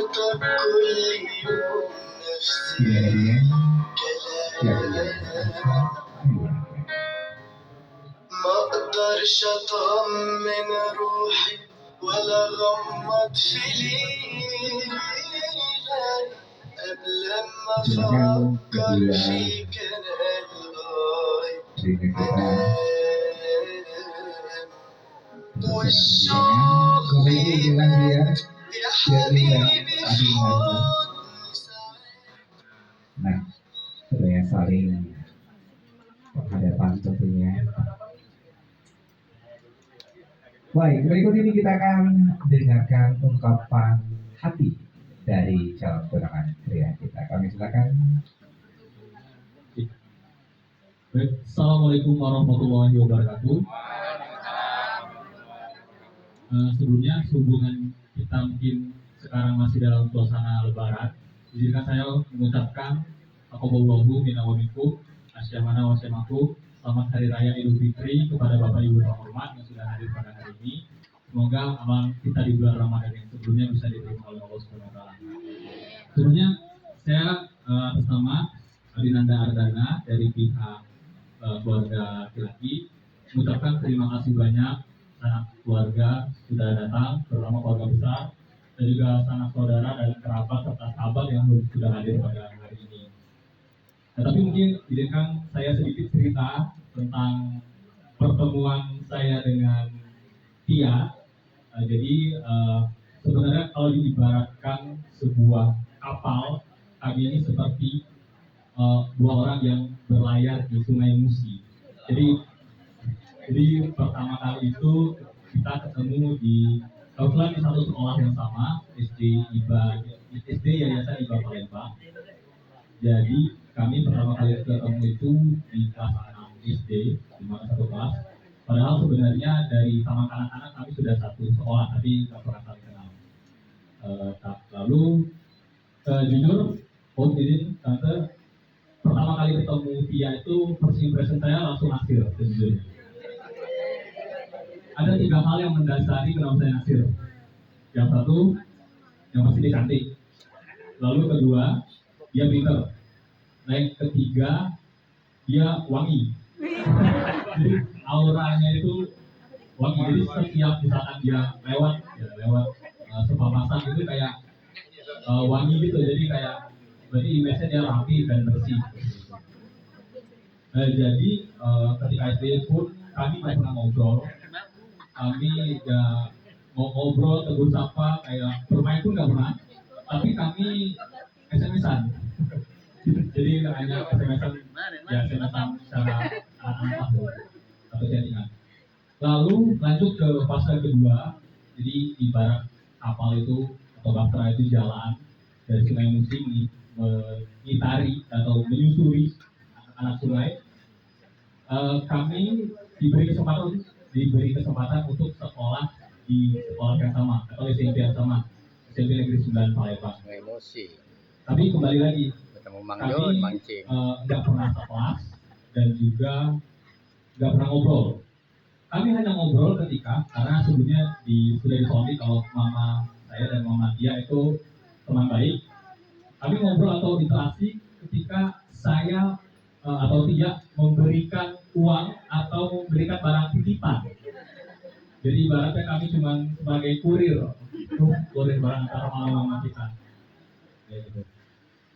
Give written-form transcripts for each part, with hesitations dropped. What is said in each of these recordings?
صوتك كل يوم نفس الكلام، ما اقدرش اطمن روحي ولا غمض في ليلة قبل ما افكر فيك انا والشوق بيبات يا حبيبي في حضن ساعات. Nah, sudah saling berhadapan tentunya. Baik, berikut ini kita akan dengarkan ungkapan hati dari calon tunangan pria kita. Kami silakan. Assalamualaikum warahmatullahi wabarakatuh. Sebelumnya hubungan kita mungkin sekarang masih dalam suasana lebaran. Izinkan saya mengucapkan Aqobawallahu minna wa minkum, asyamana wa syamakum. Selamat Hari Raya Idul Fitri kepada Bapak Ibu terhormat yang sudah hadir pada hari ini. Semoga amal kita di bulan Ramadan yang sebelumnya bisa diterima oleh Allah Subhanahu wa taala. Sebelumnya saya atas nama Adinanda Ardana dari pihak keluarga laki-laki mengucapkan terima kasih banyak sanak keluarga sudah datang, terutama keluarga besar dan juga sanak saudara dan kerabat serta sahabat yang sudah hadir pada hari ini. Nah, tapi mungkin izinkan saya sedikit cerita tentang pertemuan saya dengan Tia. Jadi sebenarnya kalau diibaratkan sebuah kapal, kami ini seperti dua orang yang berlayar di Sungai Musi. Jadi pertama kali itu kita ketemu di kebetulan di satu sekolah yang sama, SD Yayasan IBA Palembang. Jadi kami pertama kali ketemu itu di kelas 6 SD, di mana satu kelas. Padahal sebenarnya dari taman kanak-kanak kami sudah satu sekolah, tapi nggak pernah saling kenal. Lalu jujur, Om Didin, Tante, pertama kali ketemu Tia itu first impression saya langsung naksir sejujurnya. Ada 3 hal yang mendasari kenapa saya naksir. Yang satu, yang pasti dia cantik. Lalu kedua, dia pinter. Nah yang ketiga, dia wangi. Jadi auranya itu wangi. Jadi setiap misalkan dia lewat sepapasan itu kayak wangi gitu. Jadi kayak berarti image-nya dia rapi dan bersih. Jadi ketika SD pun kami nggak pernah ngobrol. Kami nggak mau ngobrol, tegur sapa, kayak bermain pun nggak pernah. Tapi kami SMS-an. Jadi hanya SMS-an, ya SMS-an secara anak-anak atau chattingan. Lalu lanjut ke fase kedua. Jadi ibarat kapal itu atau bahtera itu jalan dari Sungai Musi mengitari atau menyusuri anak sungai. Kami diberi kesempatan untuk sekolah di sekolah yang sama atau SMP yang sama, SMP Negeri 9 Palembang. Tapi kembali lagi, kami nggak pernah sekelas dan juga nggak pernah ngobrol. Kami hanya ngobrol karena sebelumnya sudah disoni kalau mama saya dan mama dia itu teman baik. Kami ngobrol atau interaksi ketika saya atau Tia memberikan uang atau memberikan barang titipan. Jadi ibaratnya kami cuma sebagai kurir barang antara mama kita. Gitu.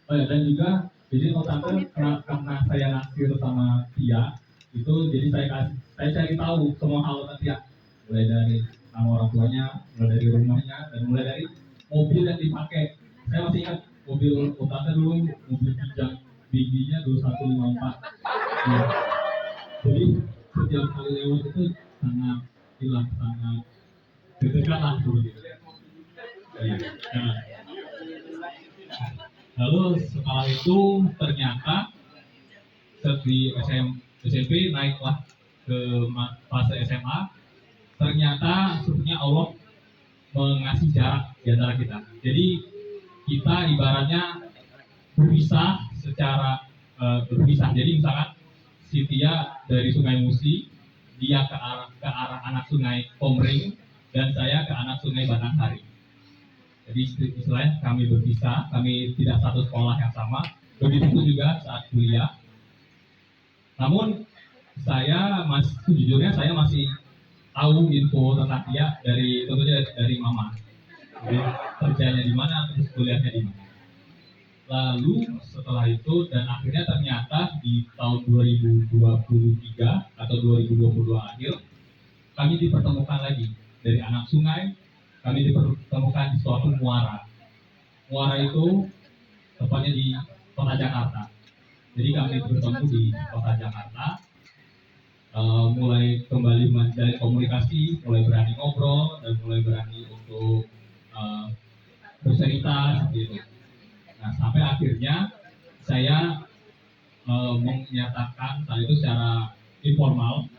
Oh ya, dan juga jadi tante karena saya naksir sama Tia itu, jadi saya cari tahu semua hal tentang Tia, mulai dari nama orang tuanya, mulai dari rumahnya, dan mulai dari mobil yang dipakai. Saya masih ingat mobil tante dulu, mobil Kijang biginya 2154. Ya. Jadi setiap kali lewat itu sangat deg-degan lah seperti itu. Ya. Lalu setelah itu ternyata di SMP naiklah ke fase SMA. Ternyata sebenarnya Allah mengasih jarak di antara kita. Jadi kita ibaratnya berpisah secara berpisah. Jadi misalkan si Tia dari Sungai Musi, dia ke arah anak Sungai Komering, dan saya ke anak Sungai Batanghari. Jadi istilahnya kami berpisah, kami tidak satu sekolah yang sama. Begitu juga saat kuliah. Namun sejujurnya saya masih tahu info tentang dia tentunya dari mama. Jadi kerjanya di mana, terus kuliahnya di mana. Lalu setelah itu dan akhirnya ternyata di tahun 2023 atau 2022 akhir kami dipertemukan lagi dari anak sungai. Kami dipertemukan di suatu muara. Muara itu tepatnya di kota Jakarta. Jadi kami bertemu di kota Jakarta, mulai kembali menjalin komunikasi, mulai berani ngobrol dan mulai berani untuk bercerita seperti itu. Nah, sampai akhirnya saya menyatakan saat itu secara informal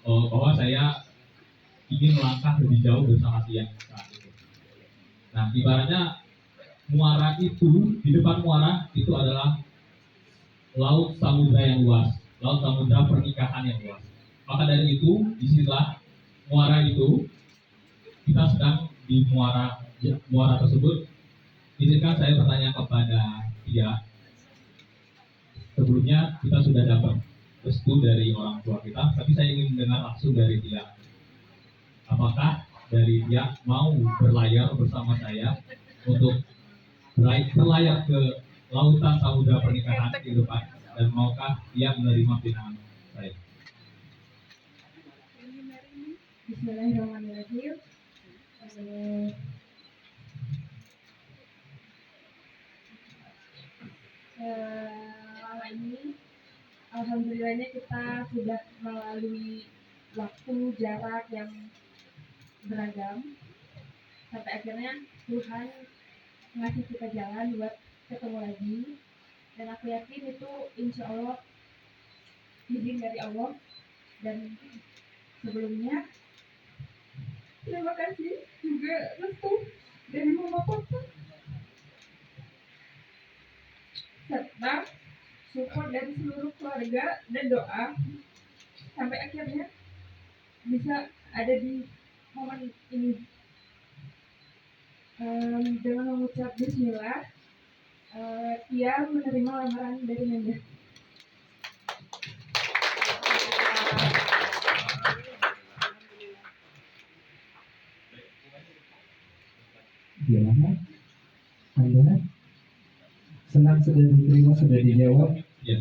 bahwa saya ingin melangkah lebih jauh bersama dia saat itu. Nah, ibaratnya muara itu, di depan muara itu adalah laut samudra yang luas, laut samudra pernikahan yang luas. Maka dari itu, disinilah muara itu, kita sedang di muara tersebut. Izinkan saya bertanya kepada dia. Sebelumnya kita sudah dapat restu dari orang tua kita, tapi saya ingin mendengar langsung dari dia. Apakah dari dia mau berlayar bersama saya untuk berlayar ke lautan samudra pernikahan di depan, dan maukah dia menerima pinangan saya? Bismillahirrahmanirrahim. Lama ini alhamdulillahnya kita sudah melalui waktu jarak yang beragam sampai akhirnya Tuhan ngasih kita jalan buat ketemu lagi, dan aku yakin itu insya Allah izin dari Allah. Dan sebelumnya terima kasih juga restu dari mama papa serta support dari seluruh keluarga dan doa sampai akhirnya bisa ada di momen ini. Dengan mengucap bismillah, ia menerima lamaran dari Nanda. Gimana? Anda senang sudah diterima, sudah dijawab? Ya.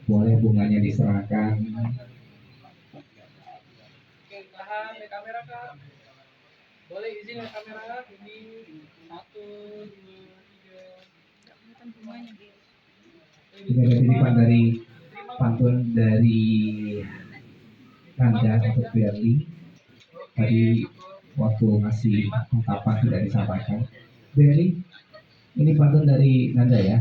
Boleh bunganya diserahkan. Oke, tahan ya kamera kak. Boleh izin ya kamera. Ini 1, 2, 3. Ini ada titipan dari pantun dari Nanda untuk Berli. Tadi waktu ngasih ungkapan tidak disampaikan. Berli, ini pantun dari Nanda ya.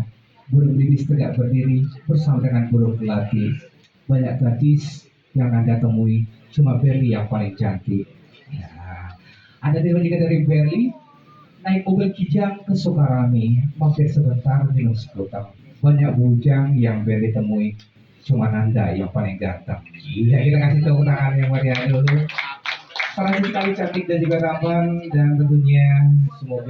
Burung bibis tegak berdiri bersama dengan burung melati. Banyak gadis yang Nanda temui, cuma Berli yang paling cantik. Ya. Ada tiba juga dari Berli, naik mobil kijang ke Sukarami, mampir sebentar minum sekutang. Banyak bujang yang Berli temui, cuma Nanda yang paling ganteng. Iya, kita kasih tepuk tangan yang meriah dulu. Sangat sekali cantik dan juga tampan, dan tentunya semoga